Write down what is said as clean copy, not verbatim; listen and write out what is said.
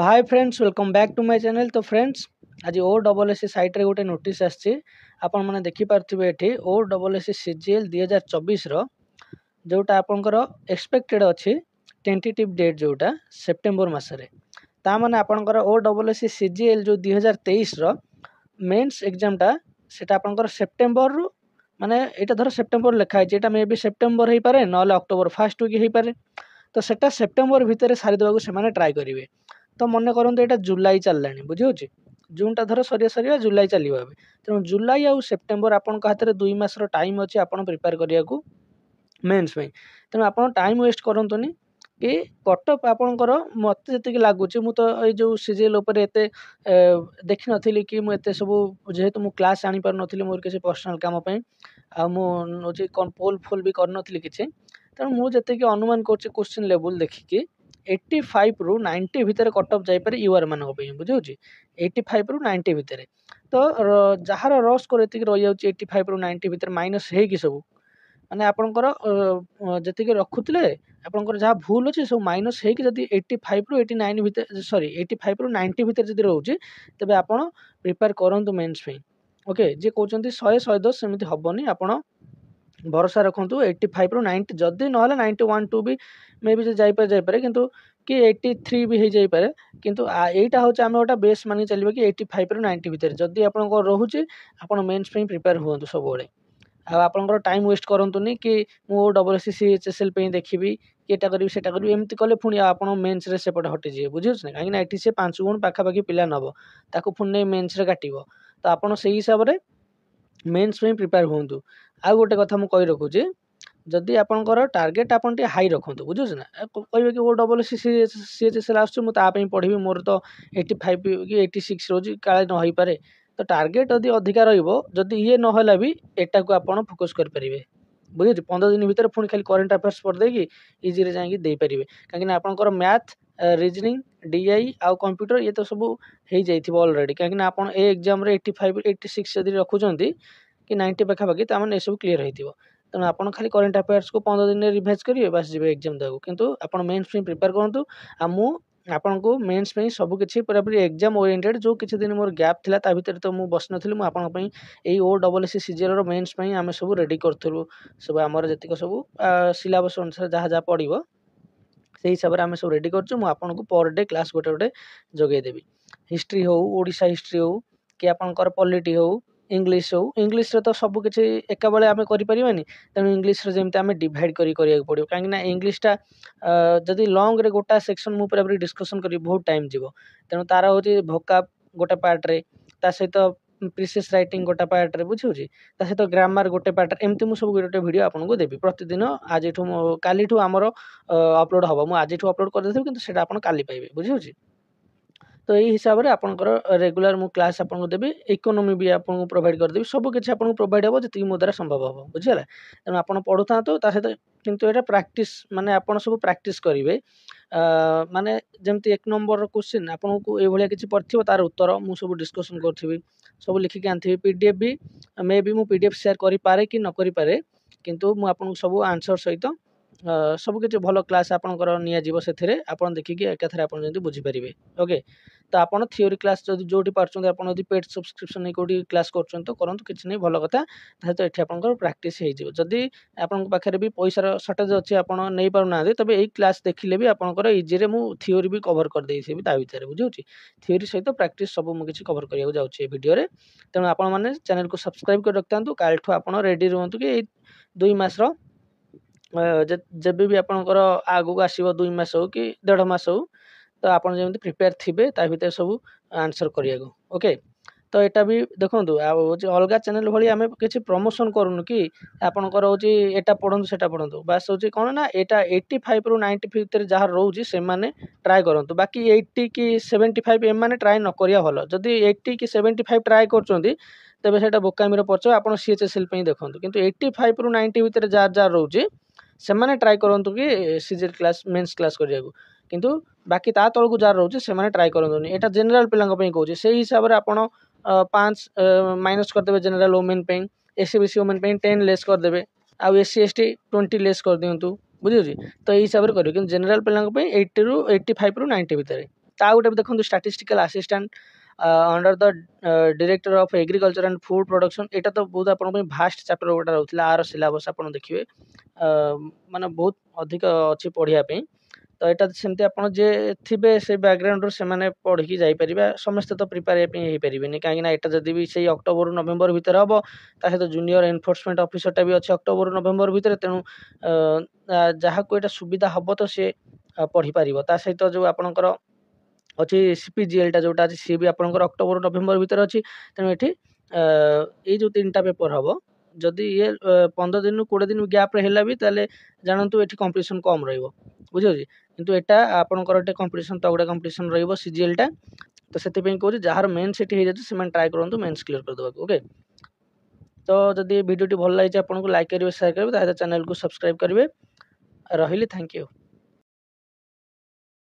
Hi friends welcome back to my channel. तो friends आज O double S site रे गोटे नोटिस आसी आपण मैंने देखिपारे ये ओ डबल एस सीजीएल 2024 जोटा आपंकर एक्सपेक्टेड अच्छी टेंटेटिव डेट जोटा सेप्टेम्बर मसरे ता माने आपंकर ओ डबल एस सीजीएल जो 2023 मेन्स एग्जामटा सेटा आपंकर सेप्टेम्बर रु माने एटा धर सेप्टेम्बर लिखाई एटा मे बी सेप्टेम्बर हो पारे ना अक्टोबर फास्ट वीक हो पारे। तो सेटा सेप्टेम्बर भितर सारी देवाक से ट्राए करेंगे। तो मन करते यहाँ जुलाई चलला बुझे जूनटा धर सरिया सरिया जुलाई चलो ए तेणु जुलाई आउ सेप्टेम्बर आपण हाथ में 2 मासर टाइम अच्छे आप प्रिपेयर करने को मेन्स तेणु आप टाइम वेस्ट करतुनि कि कटअप आपणकर मत जी लगुच मु तो ये जो सीजीएल एत देखी नी कि मुझे सब जेहेतु मुझे क्लास आनी पार नी मोर किसी पर्सनाल काम मुझे पोल फोल भी करनी कि तेणु मुझे अनुमान कर क्वेश्चन लेवल देखिकी 85 रु 90 भितर कटअप जापर यूआर मान बुझे 85 रु 90 भितर। तो जार रस कर रही 85 रु 90 भितर माइनस हो सब माने आपणकर जी रखुले आपंकर जहाँ भूल अच्छे सब माइनस होती 85 रु 89 भितर सॉरी 85 रु 90 भितर जब रोचे तेज आप प्रिपेयर करूँ मेन्स ओके जी कहते 100-110 सेमती हेनी आपण भरोसा रखु 85 रु 90 जदि ना 91 2 भी मे भी जापे किंतु कि 83 भी हो जापे किंतु एटा हूँ आम गोटे बेस मानी चलिए कि 85 रु 90 भितर जदि आप रोचे आप मेन्स प्रिपेयर हूँ सब आपंकर टाइम वेस्ट करतुनि कि मु डबल एस सीएचएसएल देखी किटा करी सेटा करी एमती कले पुणी आप मेन्स रे सेपटे हटिजे बुझे ना कहीं ये से 5 गुण पाखापाखि पिला नब ताकू पुणी मेन्स रे काटिब। तो आप हिसाब से मेन्स प्रिपेयर हूँ। आउ गोटे कथा मुझे रखुच्छे जदि आपंकर टार्गेट आप हाई रखु बुझे ना कहे कि वो डबल सीएचएसएल आसुँच पढ़ी मोर तो 85 कि 86 रोज काले न हो पारे। तो टार्गेट यदि अधिका रही ये नहला भी एटा को आप फोकस करेंगे बुझे 15 दिन भर पुणी खाली करेन्ट अफेयर्स पढ़े इजी जापारे कहीं आपंकर मैथ रिजनिंग डीआई आउ कंप्यूटर ये तो सब हो जाइए अलरेडी कहीं आप एग्जाम 85 86 जब रखुंट कि 90 पाखापाखि तो ये सब क्लीयर हो तेणु आप खाली करेन्ट अफेयर्स को 15 दिन रिवाइज करेंगे बास जी एग्जाम देव किंतु आप मेन्स प्रिपेयर करूँ आमु आपन को मेन्स सब किसी पूरा पूरी एग्जाम ओरिएंटेड जो किसी दिन मोर गैप थिला ता भीतर तो मु बस नथली मु आपन पई एई ओ डबल एस सीजीएल रो मेन्स पई आमे सब रेडी करथलु सब हमर जतिक सब सिलेबस अनुसार जहाँ जहाँ पड़िबो से हिसाब से आम सब रेडी कर आपन को पर डे क्लास गोटे गोटे जगै देवी हिस्ट्री हो ओडिशा हिस्ट्री हो कि आपंकर पॉलिटी हो इंग्लिश हो इंग्लिश रे तो सब किसी एका बेले आम करें तेणु इंग्लिश रे जमी आम डिवाइड करा पड़ो कहीं इंग्लिशटा जदि लंग रे गोटा सेक्शन मु पूरा पूरी डिस्कसन करी बहुत टाइम जीवो तेणु तार हूँ भोकाब गोटे पार्ट रे ता सहित प्रिसियस राइटिंग गोटे पार्ट रे बुझे ता सहित ग्रामर गोटे पार्ट एमती मुझे सब गोटे वीडियो आपको देवी प्रतिदिन आज काली आमर अपलोड हम मुझे आज अपलोड कर देथिबि किंतु सेटा आपण काली पाइबे बुझे। तो यही हिसाब से आपंकर रेगुलर मु क्लास आपको देवी इकोनोमी भी आपको प्रोवाइड करदेवी सब किसी आपको प्रोवाइड हम जी मो द्वारा संभव हम बुझीगला तेणु आप पढ़ु था सहित किंतु यहाँ प्राक्टिस माने आप सब प्राक्टिस करेंगे माने जमती 1 नंबर क्वेश्चन आपको ये किसी पढ़ी तार उत्तर मु सब डिस्कसन करी सब लिखिक आनी पीडीएफ भी मे भी मु पीडीएफ शेयर करें कि न करें किंतु मु आपको सब आंसर सहित सब किसी भल क्लास आपंकर नि आप देखिए एकाथरे आप बुझीपारे ओके। तो आपड़ थियोरी क्लास जो पार्टी आप पेड सब्सक्रिप्शन नहीं कौटी क्लास कर तो करूँ किसी नहीं भल कथा तो ये आप प्राक्टिस होदी आपन पाखे भी पैसार सर्टेज अच्छी आप नहीं पारना तब यही क्लास देखिले भी आपंकर इजी मु थियोरी भी कवर कर देबी ता भितर बुझे थियोरी सहित प्राक्टिस सब मुझे कवर करने जाऊँगी वीडियो तेणु आपण मैंने चैनल को सब्सक्राइब कर रखता कालठू आप रेडी रुहतु कि 2 मासर जब भी आपंकर आगू आसो 2 मास हो कि 1.5 मास हो तो आपन जमी प्रिपेयर थे ता भीतर सब आंसर करिया ओके। तो यहाँ भी देखो अलग चैनल भाई आम किसी प्रमोशन करूँ कि आपंकर हूँ एटा पढ़ु से पढ़ु बास हूँ कौन ना यहाँ 85 रु 90 भितर जहाँ रोचे से ट्राए करूँ बाकी 80 कि 75 एम ट्राए न करिया भल जदि 80 कि 75 ट्राए कर तेरे से बोकामीर पर्च आप सीएचएसएल देखो किंतु 85 रु 90 भितर जहाँ जहाँ रोचे से ट्राए करूँ कि सीजीएल क्लास मेन्स क्लास करिया किंतु बाकी ता तलू जार रोचे से ट्राए करनी यहाँ जेनेल पिलांई कौचे से हिसाब से आप 5 माइनस करदे general women SCBC women 10 less करदे आउ एससी एसटी 20 लेस कर दिंतु बुझे तो यही हिसाब से करेंगे कि जेनेल पिलांई 80 रु 85 रु 90 भितर ता गोटे भी देखो statistical assistant under the director of agriculture and food production एटा तो बहुत आपन भास्ट चैप्टर गोटा रहउथिला आर सिलेबस आपन देखिबे माने बहुत अधिक अछि पढ़िया पे तो एटा सेमते आपन जे थिबे से बैकग्राउंड रो से माने पढ़ की जाई परिबा समस्त तो प्रिपेयर पे हे परिबेनी काहे ना एटा जदी भी से अक्टोबर नवेम्बर भीतर हबो ता सहित जूनियर एनफोर्समेंट ऑफिसर टा भी अछि अक्टोबर नवेम्बर भीतर तेनु जहा को एटा सुविधा हबो तो से पढ़ी पारिबो ता सहित जो आपनकर अच्छी सीपीजीएल टा जोटा अछि सी भी आपनकर अक्टोबर नवेम्बर भीतर अछि तेनु एठी ए जो तीनटा पेपर हबो जदि ये 15 दिन 20 दिन गैप रे हेला भी ताले जानंतु एठी कंपटीशन कम रहइबो बुझियो जी किंतु एटा आपनकर एटे कंपटीशन तगडा कंपटीशन रहइबो सीजीएल टा तो सेति पे कहू जहार मेन सेठी हे जति सेमान ट्राई करंतु मेंस क्लियर कर देबा ओके तो जदि वीडियो टी भल लागिछ आपनको लाइक करिवे शेयर करिवे ता चैनल को सब्सक्राइब करिवे रहिली थैंक यू।